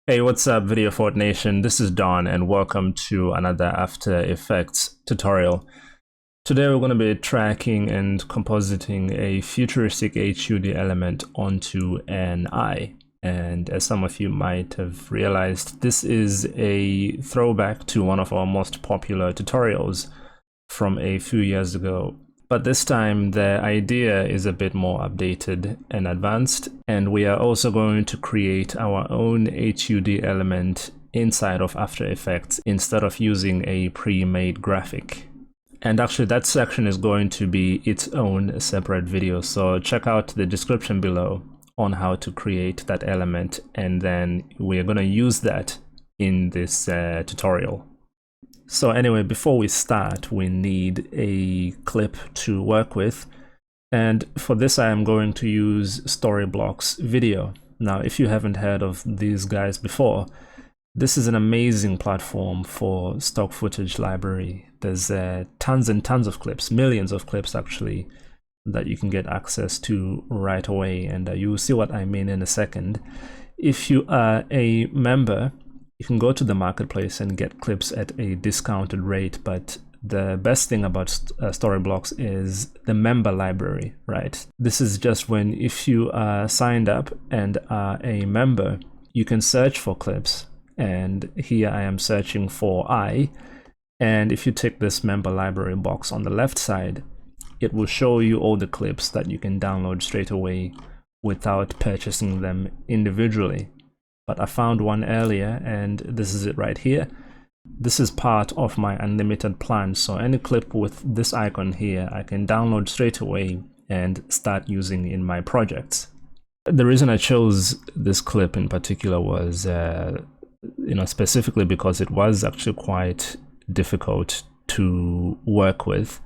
Hey, what's up, VideoFort Nation? This is Don, and welcome to another After Effects tutorial. Today we're going to be tracking and compositing a futuristic HUD element onto an eye. And as some of you might have realized, this is a throwback to one of our most popular tutorials from a few years ago. But this time the idea is a bit more updated and advanced, and we are also going to create our own HUD element inside of After Effects instead of using a pre-made graphic. And actually that section is going to be its own separate video, so check out the description below on how to create that element, and then we are going to use that in this tutorial. So anyway, before we start, we need a clip to work with. And for this, I am going to use Storyblocks Video. Now, if you haven't heard of these guys before, this is an amazing platform for stock footage library. There's tons and tons of clips, millions of clips actually, that you can get access to right away. And you'll see what I mean in a second. If you are a member, you can go to the marketplace and get clips at a discounted rate, but the best thing about Storyblocks is the member library, right? This is just when, if you are signed up and are a member, you can search for clips, and here I am searching for eye, and if you tick this member library box on the left side, it will show you all the clips that you can download straight away without purchasing them individually. But I found one earlier, and this is it right here. This is part of my unlimited plan, so any clip with this icon here I can download straight away and start using in my projects. The reason I chose this clip in particular was specifically because it was actually quite difficult to work with.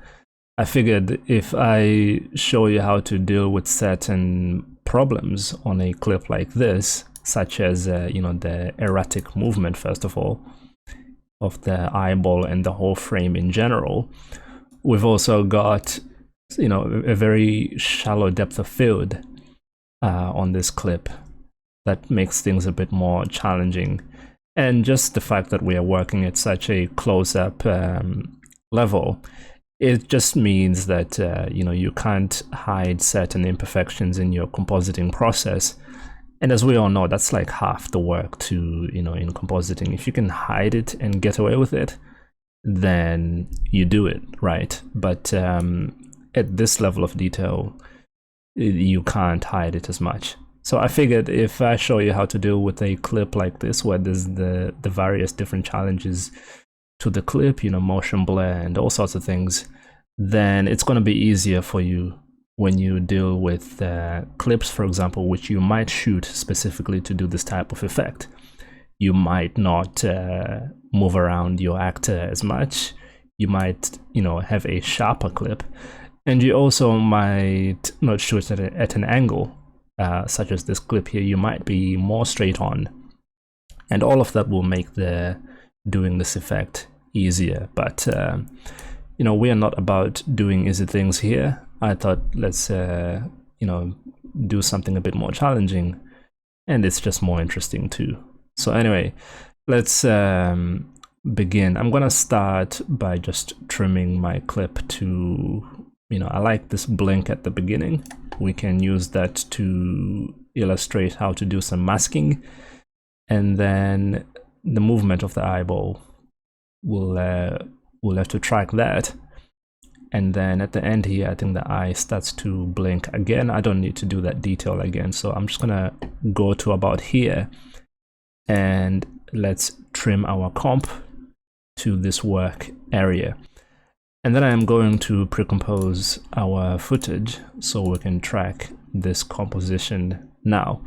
I figured if I show you how to deal with certain problems on a clip like this, such as the erratic movement, first of all, of the eyeball and the whole frame in general. We've also got a very shallow depth of field on this clip that makes things a bit more challenging, and just the fact that we are working at such a close-up level, it just means that you can't hide certain imperfections in your compositing process. And as we all know, that's like half the work to, in compositing. If you can hide it and get away with it, then you do it, right? But at this level of detail, you can't hide it as much. So I figured if I show you how to deal with a clip like this, where there's the various different challenges to the clip, motion blur and all sorts of things, then it's going to be easier for you when you deal with clips, for example, which you might shoot specifically to do this type of effect. You might not move around your actor as much. You might, have a sharper clip, and you also might not shoot at an angle, such as this clip here. You might be more straight on, and all of that will make doing this effect easier. But we are not about doing easy things here. I thought, let's do something a bit more challenging, and it's just more interesting too. So anyway, let's begin. I'm gonna start by just trimming my clip to, I like this blink at the beginning. We can use that to illustrate how to do some masking, and then the movement of the eyeball, we'll have to track that. And then at the end here, I think the eye starts to blink again. I don't need to do that detail again, so I'm just gonna go to about here, and let's trim our comp to this work area. And then I am going to pre-compose our footage so we can track this composition now.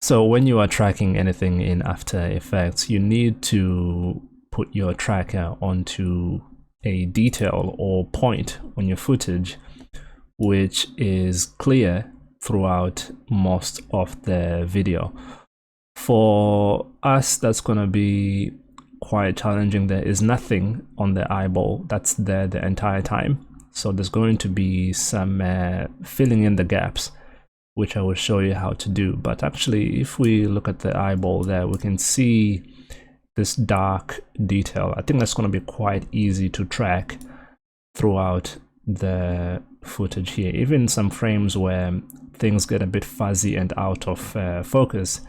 So when you are tracking anything in After Effects, you need to put your tracker onto a detail or point on your footage which is clear throughout most of the video. For us, that's going to be quite challenging. There is nothing on the eyeball that's there the entire time, so there's going to be some filling in the gaps which I will show you how to do. But actually, if we look at the eyeball there, we can see this dark detail. I think that's going to be quite easy to track throughout the footage here. Even some frames where things get a bit fuzzy and out of focus,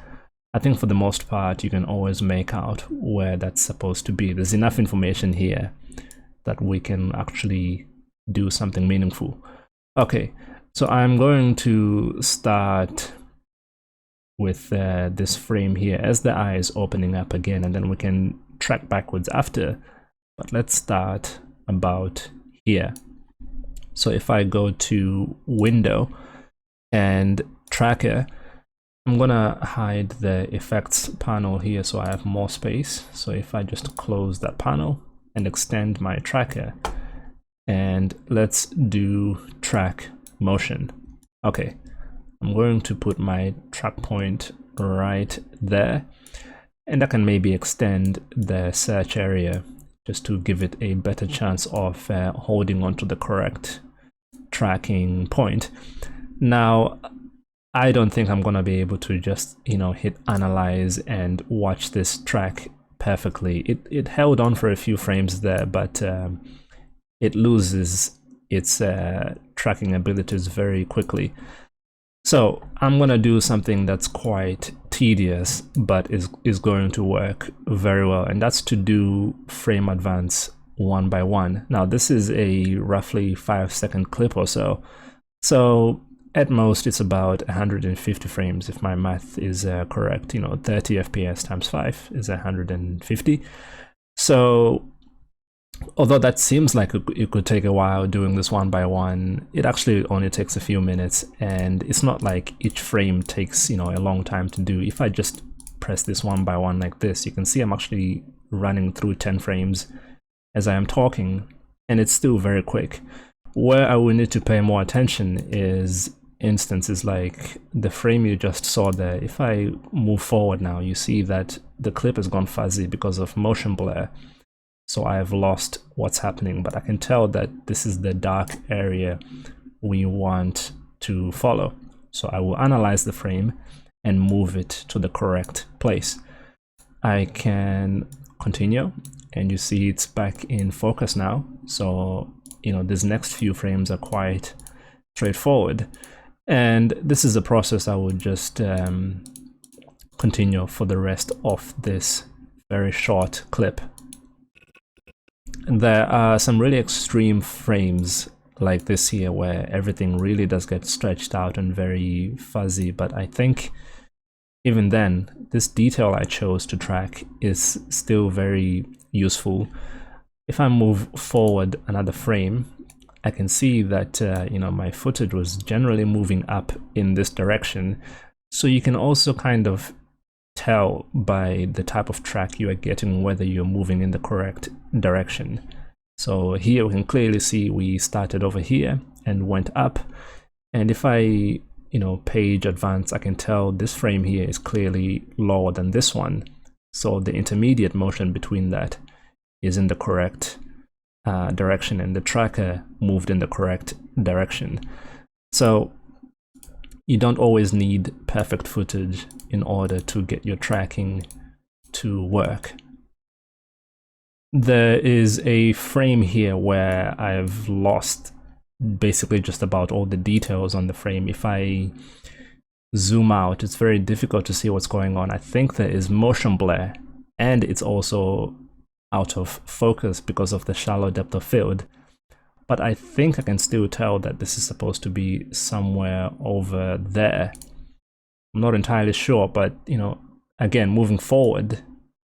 I think for the most part you can always make out where that's supposed to be. There's enough information here that we can actually do something meaningful. Okay, so I'm going to start with this frame here as the eye is opening up again, and then we can track backwards after. But let's start about here. So if I go to Window and Tracker, I'm gonna hide the effects panel here so I have more space. So if I just close that panel and extend my tracker, and let's do track motion. Okay, I'm going to put my track point right there, and I can maybe extend the search area just to give it a better chance of holding on to the correct tracking point. Now, I don't think I'm gonna be able to just, hit analyze and watch this track perfectly. It held on for a few frames there, but it loses its tracking abilities very quickly. So I'm gonna do something that's quite tedious, but is going to work very well, and that's to do frame advance one by one. Now this is a roughly 5-second clip or so. So at most it's about 150 frames if my math is correct. 30 FPS times 5 is 150. So although that seems like it could take a while doing this one by one, it actually only takes a few minutes, and it's not like each frame takes a long time to do. If I just press this one by one like this, you can see I'm actually running through 10 frames as I am talking, and it's still very quick. Where I will need to pay more attention is instances like the frame you just saw there. If I move forward now, you see that the clip has gone fuzzy because of motion blur. So I have lost what's happening, but I can tell that this is the dark area we want to follow. So I will analyze the frame and move it to the correct place. I can continue, and you see it's back in focus now. So, these next few frames are quite straightforward. And this is a process I would just continue for the rest of this very short clip. There are some really extreme frames like this here where everything really does get stretched out and very fuzzy, but I think even then this detail I chose to track is still very useful. If I move forward another frame, I can see that my footage was generally moving up in this direction. So you can also kind of tell by the type of track you are getting whether you're moving in the correct direction. So here we can clearly see we started over here and went up, and if I page advance, I can tell this frame here is clearly lower than this one, so the intermediate motion between that is in the correct direction, and the tracker moved in the correct direction. So you don't always need perfect footage in order to get your tracking to work. There is a frame here where I've lost basically just about all the details on the frame. If I zoom out, it's very difficult to see what's going on. I think there is motion blur, and it's also out of focus because of the shallow depth of field. But I think I can still tell that this is supposed to be somewhere over there. I'm not entirely sure, but again, moving forward,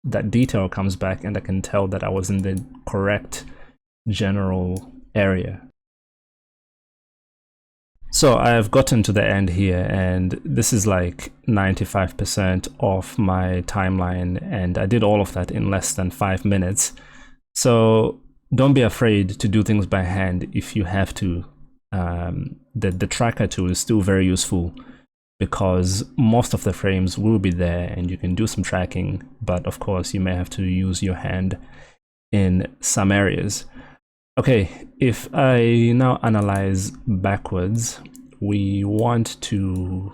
that detail comes back and I can tell that I was in the correct general area. So I've gotten to the end here, and this is like 95% of my timeline, and I did all of that in less than 5 minutes. So don't be afraid to do things by hand if you have to. The tracker tool is still very useful because most of the frames will be there and you can do some tracking, but of course you may have to use your hand in some areas. Okay, if I now analyze backwards, we want to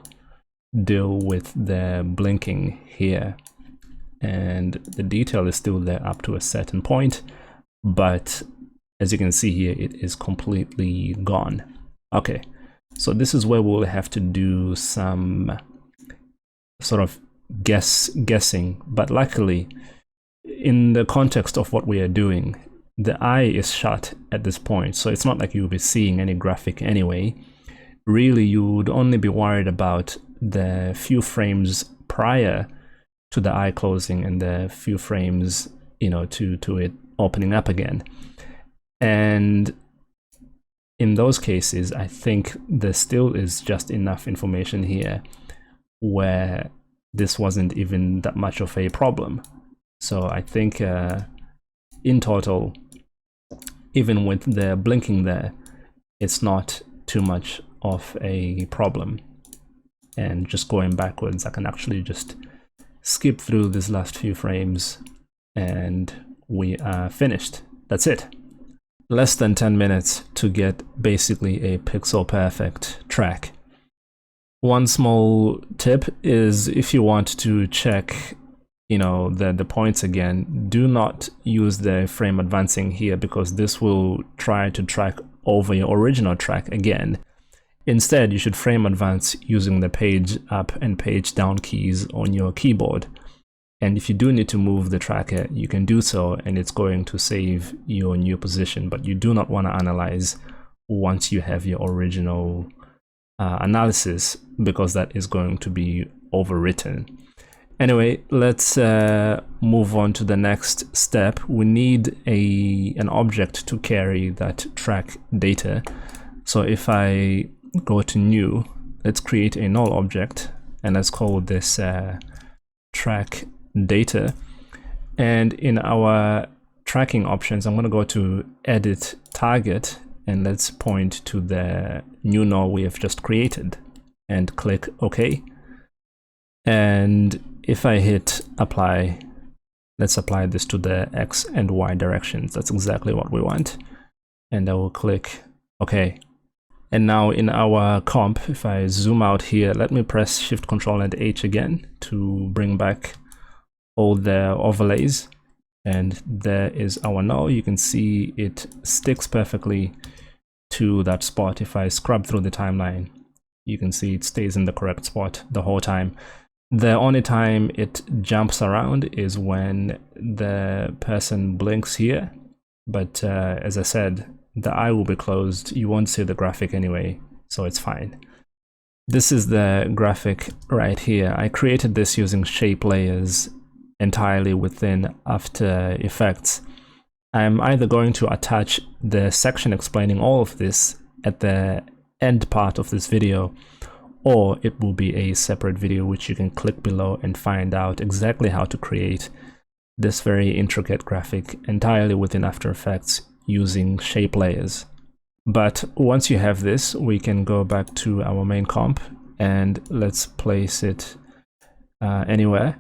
deal with the blinking here, and the detail is still there up to a certain point, but as you can see here, it is completely gone. Okay, so this is where we'll have to do some sort of guessing, but luckily in the context of what we are doing, the eye is shut at this point, so it's not like you'll be seeing any graphic anyway. Really, you would only be worried about the few frames prior to the eye closing and the few frames, you know, to it opening up again. And in those cases, I think there still is just enough information here where this wasn't even that much of a problem. So I think in total, even with the blinking there, it's not too much of a problem. And just going backwards, I can actually just skip through these last few frames and we are finished. That's it. Less than 10 minutes to get basically a pixel perfect track. One small tip is if you want to check, you know, the points again, do not use the frame advancing here, because this will try to track over your original track again. Instead, you should frame advance using the page up and page down keys on your keyboard. And if you do need to move the tracker, you can do so, and it's going to save your new position, but you do not want to analyze once you have your original analysis, because that is going to be overwritten. Anyway, let's move on to the next step. We need an object to carry that track data. So if I go to new, let's create a null object, and let's call this track data. And in our tracking options, I'm going to go to edit target, and let's point to the new null we have just created and click OK. And if I hit apply, let's apply this to the X and Y directions. That's exactly what we want. And I will click OK. And now in our comp, if I zoom out here, let me press Shift Control and H again to bring back all the overlays. And there is our null. You can see it sticks perfectly to that spot. If I scrub through the timeline, you can see it stays in the correct spot the whole time. The only time it jumps around is when the person blinks here. But as I said, the eye will be closed. You won't see the graphic anyway, so it's fine. This is the graphic right here. I created this using shape layers entirely within After Effects. I'm either going to attach the section explaining all of this at the end part of this video, or it will be a separate video which you can click below and find out exactly how to create this very intricate graphic entirely within After Effects using shape layers. But once you have this, we can go back to our main comp and let's place it anywhere.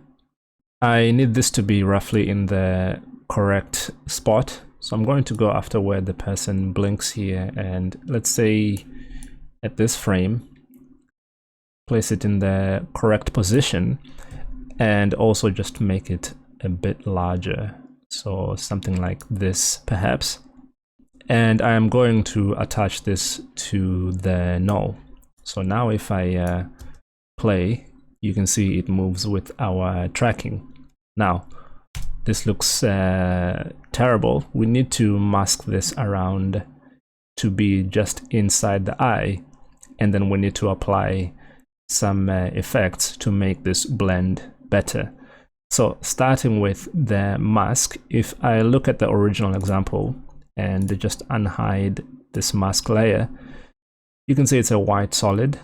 I need this to be roughly in the correct spot, so I'm going to go after where the person blinks here, and let's say at this frame, place it in the correct position, and also just make it a bit larger, so something like this perhaps. And I am going to attach this to the null. So now if I play, you can see it moves with our tracking. Now, this looks terrible. We need to mask this around to be just inside the eye, and then we need to apply some effects to make this blend better. So starting with the mask, if I look at the original example and just unhide this mask layer, you can see it's a white solid,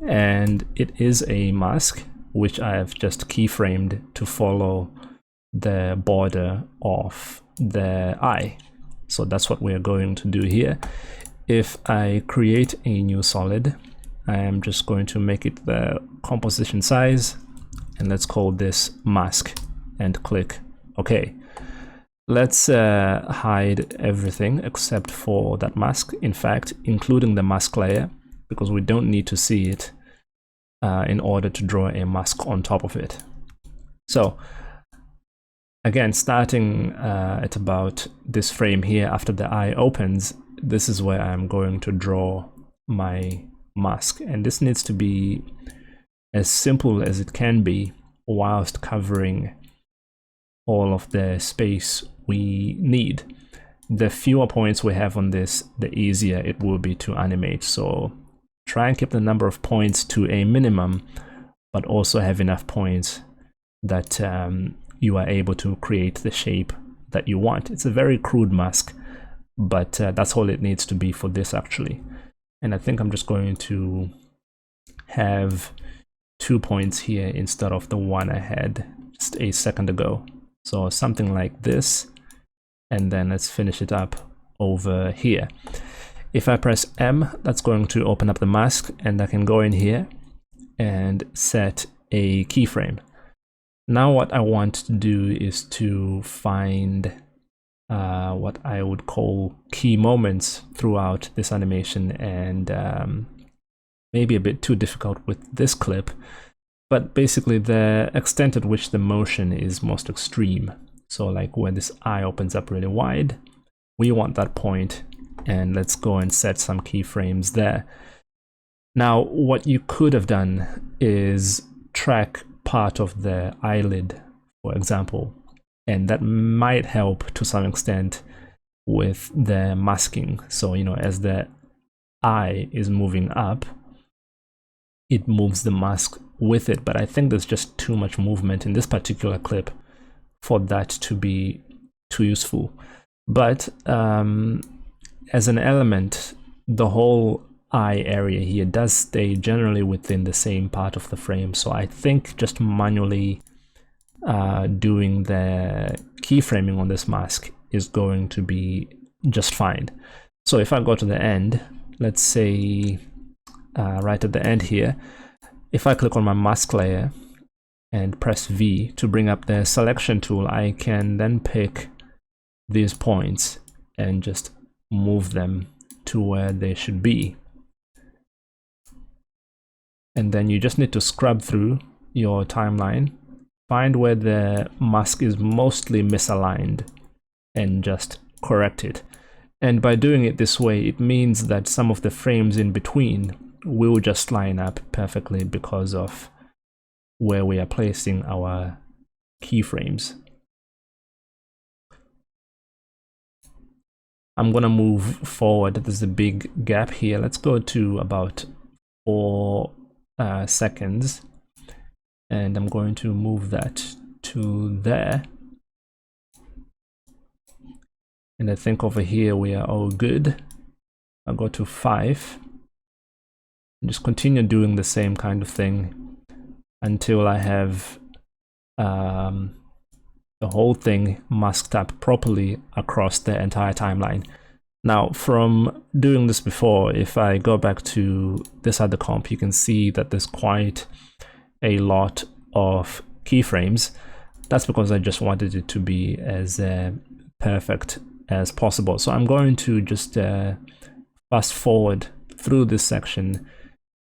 and it is a mask which I have just keyframed to follow the border of the eye. So that's what we are going to do here. If I create a new solid, I am just going to make it the composition size, and let's call this mask and click OK. Let's hide everything except for that mask, in fact, including the mask layer. because we don't need to see it in order to draw a mask on top of it. So again, starting at about this frame here, after the eye opens, this is where I'm going to draw my mask, and this needs to be as simple as it can be whilst covering all of the space we need. The fewer points we have on this, the easier it will be to animate. So try and keep the number of points to a minimum, but also have enough points that you are able to create the shape that you want. It's a very crude mask, but that's all it needs to be for this actually. And I think I'm just going to have 2 points here instead of the one I had just a second ago. So something like this, and then let's finish it up over here. If I press M, that's going to open up the mask, and I can go in here and set a keyframe. Now what I want to do is to find what I would call key moments throughout this animation, and maybe a bit too difficult with this clip, but basically the extent at which the motion is most extreme. So like where this eye opens up really wide, we want that point, and let's go and set some keyframes there. Now what you could have done is track part of the eyelid, for example, and that might help to some extent with the masking. So, you know, as the eye is moving up, it moves the mask with it, but I think there's just too much movement in this particular clip for that to be too useful. But as an element, the whole eye area here does stay generally within the same part of the frame, so I think just manually doing the keyframing on this mask is going to be just fine. So if I go to the end, let's say right at the end here, if I click on my mask layer and press V to bring up the selection tool, I can then pick these points and just move them to where they should be. And then you just need to scrub through your timeline, find where the mask is mostly misaligned, and just correct it. And by doing it this way, it means that some of the frames in between will just line up perfectly because of where we are placing our keyframes. I'm gonna move forward. There's a big gap here. Let's go to about 4 seconds, and I'm going to move that to there. And I think over here we are all good. I'll go to 5 and just continue doing the same kind of thing until I have the whole thing masked up properly across the entire timeline. Now, from doing this before, if I go back to this other comp, you can see that there's quite a lot of keyframes. That's because I just wanted it to be as perfect as possible. So I'm going to just fast forward through this section,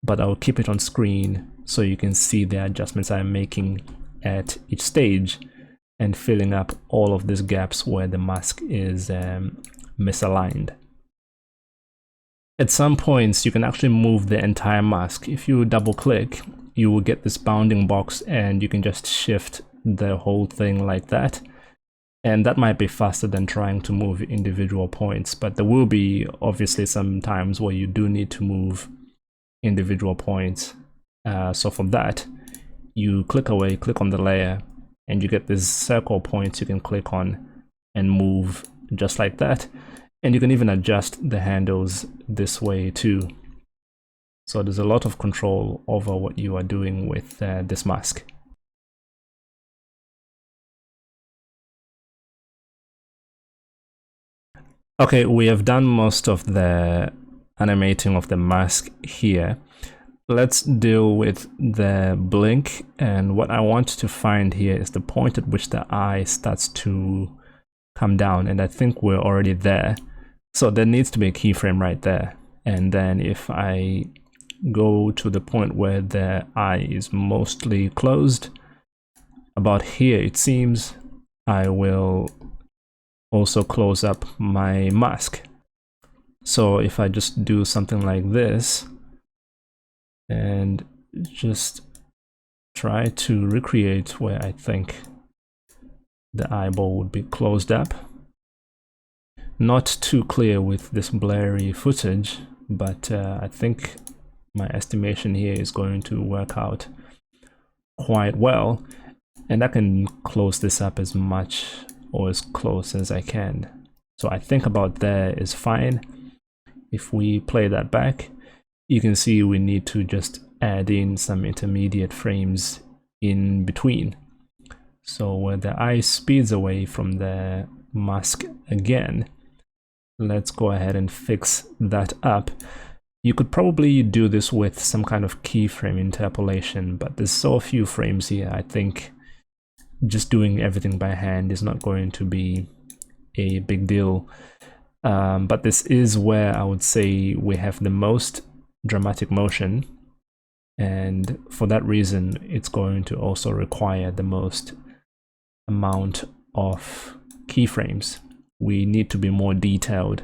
but I'll keep it on screen so you can see the adjustments I'm making at each stage and filling up all of these gaps where the mask is misaligned. At some points, you can actually move the entire mask. If you double click, you will get this bounding box, and you can just shift the whole thing like that. And that might be faster than trying to move individual points, but there will be obviously some times where you do need to move individual points. So for that, you click away, click on the layer, and you get these circle points you can click on and move just like that. And you can even adjust the handles this way too. So there's a lot of control over what you are doing with this mask. Okay, we have done most of the animating of the mask here. Let's deal with the blink, and what I want to find here is the point at which the eye starts to come down, and I think we're already there. So there needs to be a keyframe right there, and then if I go to the point where the eye is mostly closed. About here, it seems. I will also close up my mask. So if I just do something like this and just try to recreate where I think the eyeball would be closed up. Not too clear with this blurry footage, but I think my estimation here is going to work out quite well. And I can close this up as much or as close as I can. So I think about there is fine. If we play that back, you can see we need to just add in some intermediate frames in between. So where the eye speeds away from the mask again, let's go ahead and fix that up. You could probably do this with some kind of keyframe interpolation, but there's so few frames here. I think just doing everything by hand is not going to be a big deal. But this is where I would say we have the most dramatic motion, and for that reason it's going to also require the most amount of keyframes. We need to be more detailed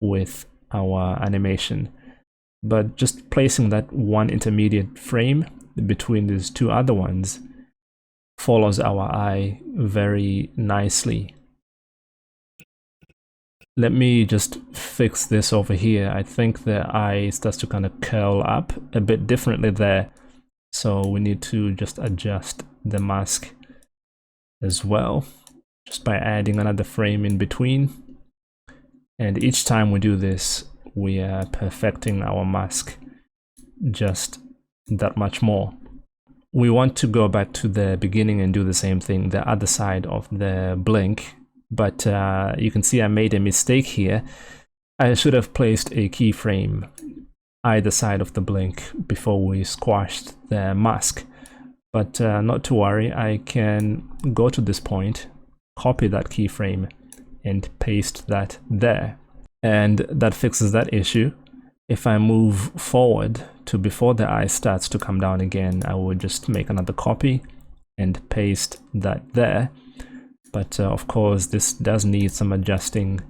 with our animation, but just placing that one intermediate frame between these two other ones follows our eye very nicely. Let me just fix this over here. I think the eye starts to kind of curl up a bit differently there, so we need to just adjust the mask as well, just by adding another frame in between. And each time we do this, we are perfecting our mask just that much more. We want to go back to the beginning and do the same thing, the other side of the blink, but you can see I made a mistake here. I should have placed a keyframe either side of the blink before we squashed the mask, but not to worry. I can go to this point, copy that keyframe and paste that there, and that fixes that issue. If I move forward to before the eye starts to come down again, I would just make another copy and paste that there. But of course, this does need some adjusting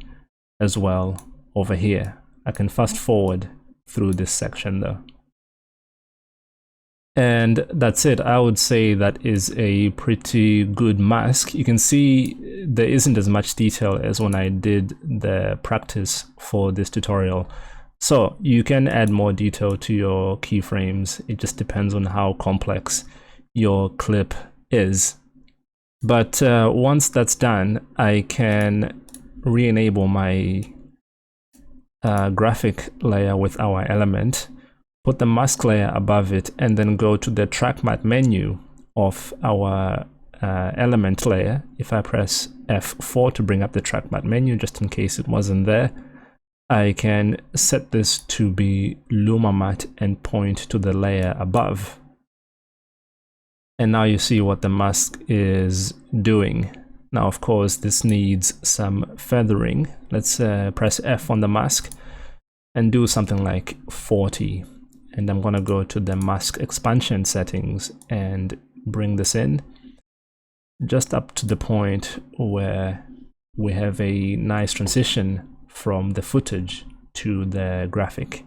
as well over here. I can fast forward through this section though. And that's it. I would say that is a pretty good mask. You can see there isn't as much detail as when I did the practice for this tutorial. So you can add more detail to your keyframes. It just depends on how complex your clip is. But once that's done, I can re-enable my graphic layer with our element, put the mask layer above it, and then go to the track matte menu of our element layer. If I press F4 to bring up the track matte menu, just in case it wasn't there, I can set this to be Luma matte and point to the layer above. And now you see what the mask is doing. Now, of course, this needs some feathering. Let's press F on the mask and do something like 40. And I'm gonna go to the mask expansion settings and bring this in just up to the point where we have a nice transition from the footage to the graphic.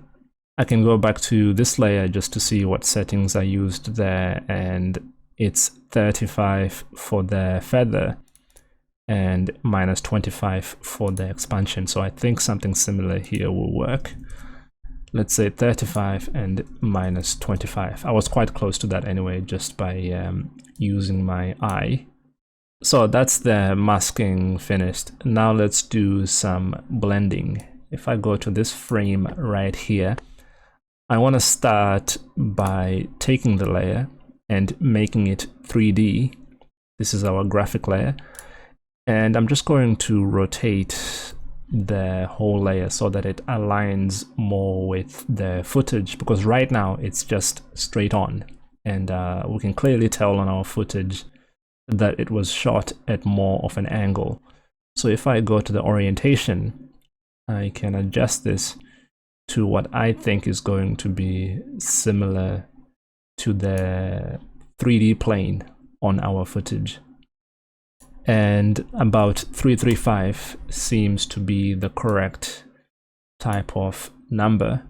I can go back to this layer just to see what settings I used there, and it's 35 for the feather and -25 for the expansion. So I think something similar here will work. Let's say 35 and -25. I was quite close to that anyway, just by using my eye. So that's the masking finished. Now let's do some blending. If I go to this frame right here, I want to start by taking the layer and making it 3D. This is our graphic layer. And I'm just going to rotate the whole layer so that it aligns more with the footage, because right now it's just straight on. And we can clearly tell on our footage that it was shot at more of an angle. So if I go to the orientation, I can adjust this to what I think is going to be similar to the 3D plane on our footage. And about 335 seems to be the correct type of number.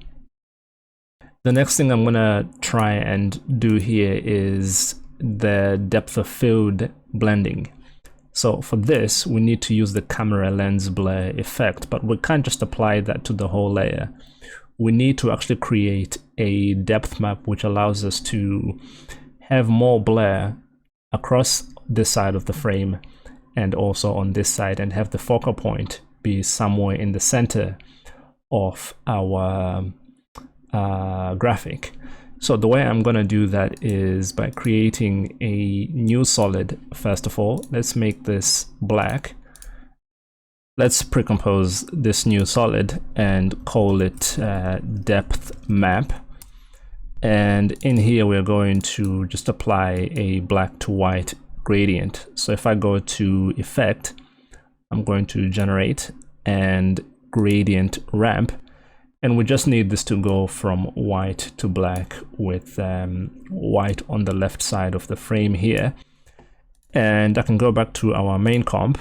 The next thing I'm gonna try and do here is the depth of field blending. So for this, we need to use the camera lens blur effect, but we can't just apply that to the whole layer. We need to actually create a depth map which allows us to have more blur across this side of the frame and also on this side, and have the focal point be somewhere in the center of our graphic. So the way I'm gonna do that is by creating a new solid. First of all, let's make this black. Let's pre-compose this new solid and call it depth map. And in here, we're going to just apply a black to white gradient. So if I go to effect, I'm going to generate and gradient ramp. And we just need this to go from white to black with white on the left side of the frame here. And I can go back to our main comp.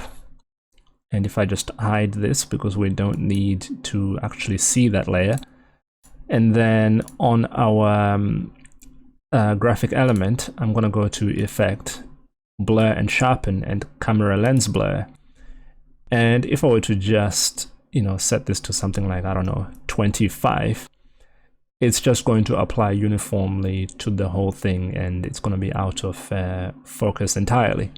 And if I just hide this, because we don't need to actually see that layer. And then on our graphic element, I'm going to go to effect, blur and sharpen, and camera lens blur. And if I were to just set this to something like, I don't know, 25, it's just going to apply uniformly to the whole thing, and it's going to be out of focus entirely.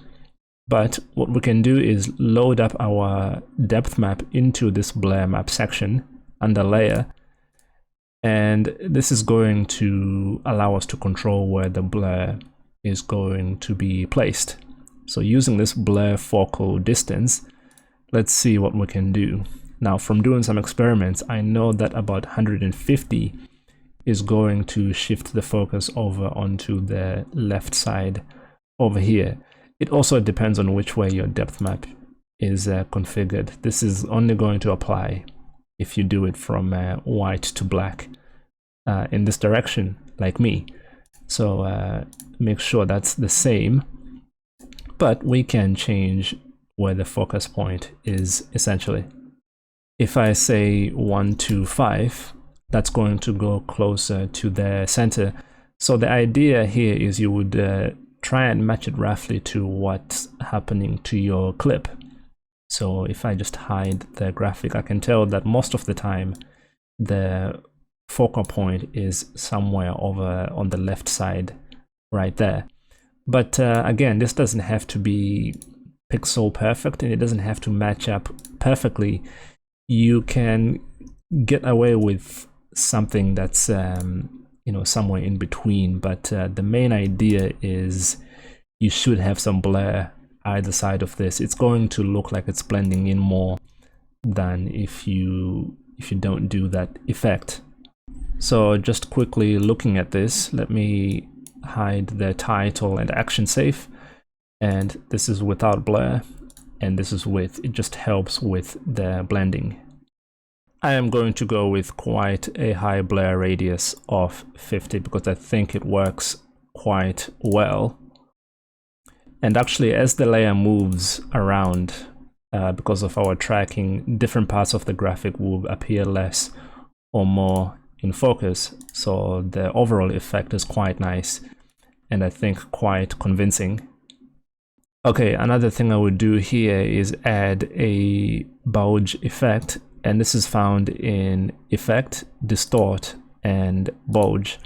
But what we can do is load up our depth map into this blur map section under layer, and this is going to allow us to control where the blur is going to be placed. So using this blur focal distance, let's see what we can do. Now, from doing some experiments, I know that about 150 is going to shift the focus over onto the left side over here. It also depends on which way your depth map is configured. This is only going to apply if you do it from white to black in this direction, like me. So make sure that's the same, but we can change where the focus point is essentially. If I say 125, that's going to go closer to the center. So the idea here is you would try and match it roughly to what's happening to your clip. So if I just hide the graphic, I can tell that most of the time the focal point is somewhere over on the left side right there. But again, this doesn't have to be pixel perfect, and it doesn't have to match up perfectly. You can get away with something that's somewhere in between, but the main idea is you should have some blur either side of this. It's going to look like it's blending in more than if you don't do that effect. So just quickly looking at this, let me hide the title and action safe, and this is without blur, and this is with. It just helps with the blending. I am going to go with quite a high blur radius of 50 because I think it works quite well. And actually, as the layer moves around, because of our tracking, different parts of the graphic will appear less or more in focus. So the overall effect is quite nice, and I think quite convincing. Okay, another thing I would do here is add a bulge effect, and this is found in Effect, Distort, and Bulge.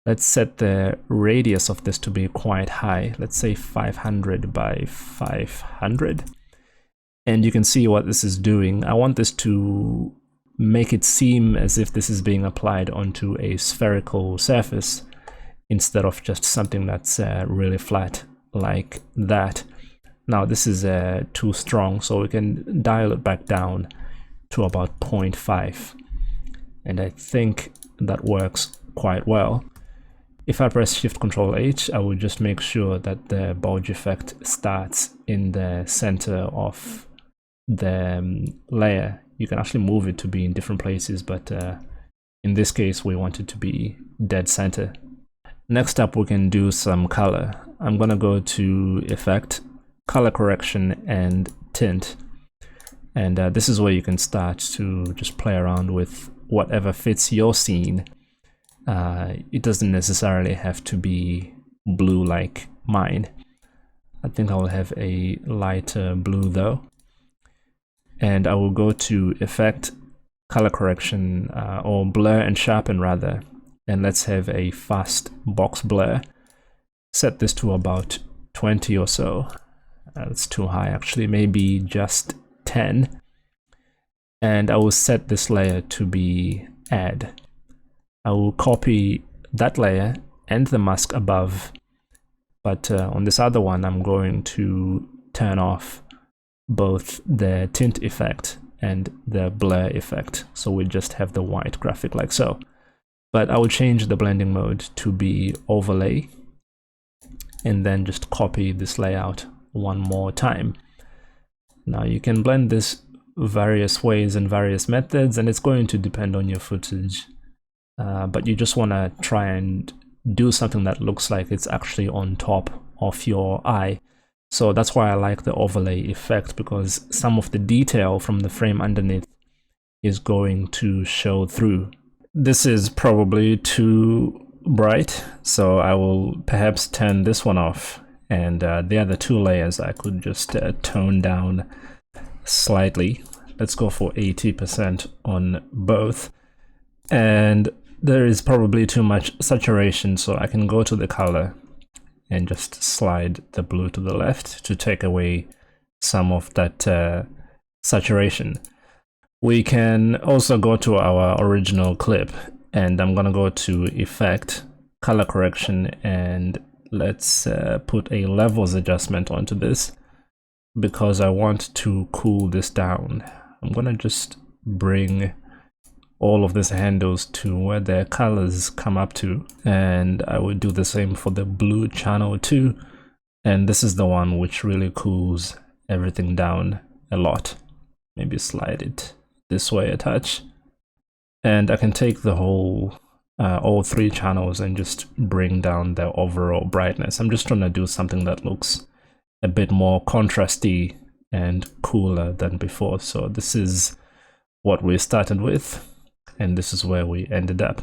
Let's set the radius of this to be quite high. Let's say 500 by 500. And you can see what this is doing. I want this to make it seem as if this is being applied onto a spherical surface instead of just something that's really flat like that. Now this is too strong, so we can dial it back down to about 0.5, and I think that works quite well. If I press Shift Control H, I will just make sure that the bulge effect starts in the center of the layer You can actually move it to be in different places, but in this case we want it to be dead center. Next up, we can do some color. I'm gonna go to Effect, Color Correction, and Tint. And this is where you can start to just play around with whatever fits your scene. It doesn't necessarily have to be blue like mine. I think I'll have a lighter blue though. And I will go to Effect, Color Correction, or Blur and Sharpen rather. And let's have a fast box blur. Set this to about 20 or so. That's too high actually, maybe just 10. And I will set this layer to be Add. I will copy that layer and the mask above, but on this other one I'm going to turn off both the tint effect and the blur effect, so we just have the white graphic like so. But I will change the blending mode to be overlay and then just copy this layout one more time. Now you can blend this various ways and various methods, and it's going to depend on your footage, but you just want to try and do something that looks like it's actually on top of your eye. So that's why I like the overlay effect, because some of the detail from the frame underneath is going to show through. This is probably too bright, so I will perhaps turn this one off, and the other two layers I could just tone down slightly. Let's go for 80% on both. And there is probably too much saturation, so I can go to the color and just slide the blue to the left to take away some of that saturation. We can also go to our original clip, and I'm gonna go to Effect, Color Correction, and let's put a levels adjustment onto this because I want to cool this down. I'm gonna just bring all of these handles to where their colors come up to, and I would do the same for the blue channel too. And this is the one which really cools everything down a lot. Maybe slide it this way a touch, and I can take the whole all three channels and just bring down their overall brightness. I'm just trying to do something that looks a bit more contrasty and cooler than before. So this is what we started with, and this is where we ended up.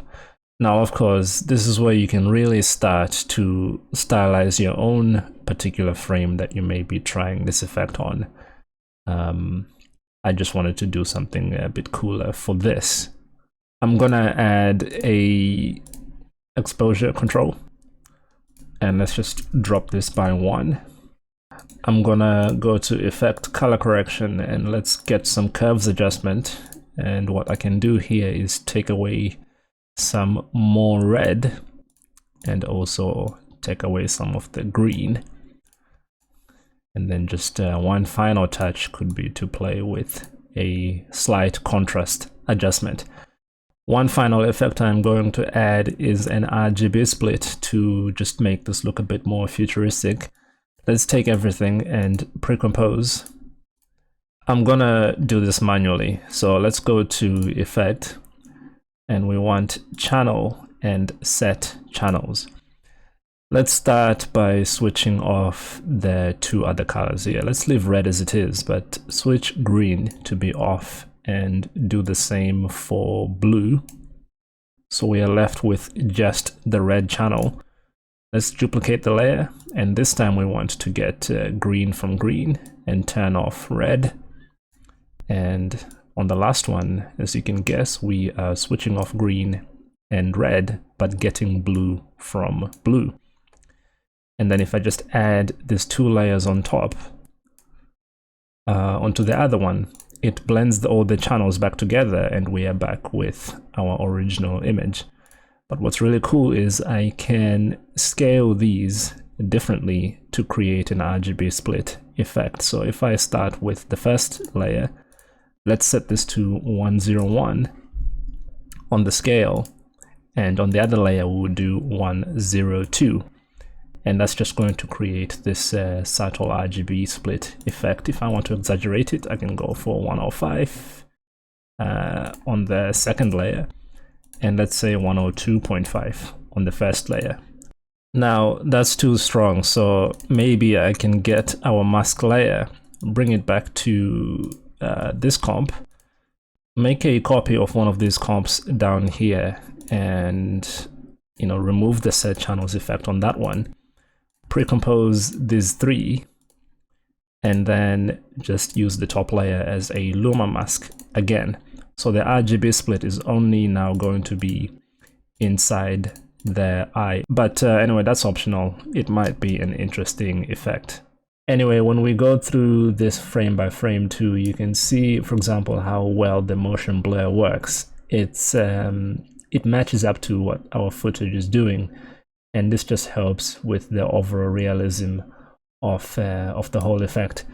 Now, of course, this is where you can really start to stylize your own particular frame that you may be trying this effect on. I just wanted to do something a bit cooler for this. I'm gonna add a exposure control, and let's just drop this by 1. I'm gonna go to Effect, Color Correction, and let's get some curves adjustment. And what I can do here is take away some more red and also take away some of the green. And then just one final touch could be to play with a slight contrast adjustment. One final effect I'm going to add is an RGB split to just make this look a bit more futuristic. Let's take everything and pre-compose. I'm gonna do this manually, so let's go to Effect, and we want Channel and Set Channels. Let's start by switching off the two other colors here. Let's leave red as it is, but switch green to be off and do the same for blue. So we are left with just the red channel. Let's duplicate the layer, and this time we want to get green from green and turn off red. And on the last one, as you can guess, we are switching off green and red, but getting blue from blue. And then if I just add these two layers on top onto the other one, it blends all the channels back together, and we are back with our original image. But what's really cool is I can scale these differently to create an RGB split effect. So if I start with the first layer, let's set this to 101 on the scale, and on the other layer we would do 102. And that's just going to create this subtle RGB split effect. If I want to exaggerate it, I can go for 105 on the second layer, and let's say 102.5 on the first layer. Now that's too strong, so maybe I can get our mask layer, bring it back to this comp, make a copy of one of these comps down here, and remove the set channels effect on that one, pre-compose these three, and then just use the top layer as a luma mask again. So the RGB split is only now going to be inside the eye. But anyway, that's optional. It might be an interesting effect. Anyway, when we go through this frame by frame too, you can see, for example, how well the motion blur works. It matches up to what our footage is doing, and this just helps with the overall realism of the whole effect.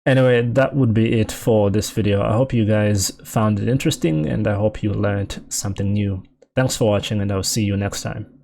Anyway, that would be it for this video. I hope you guys found it interesting, and I hope you learned something new. Thanks for watching, and I'll see you next time.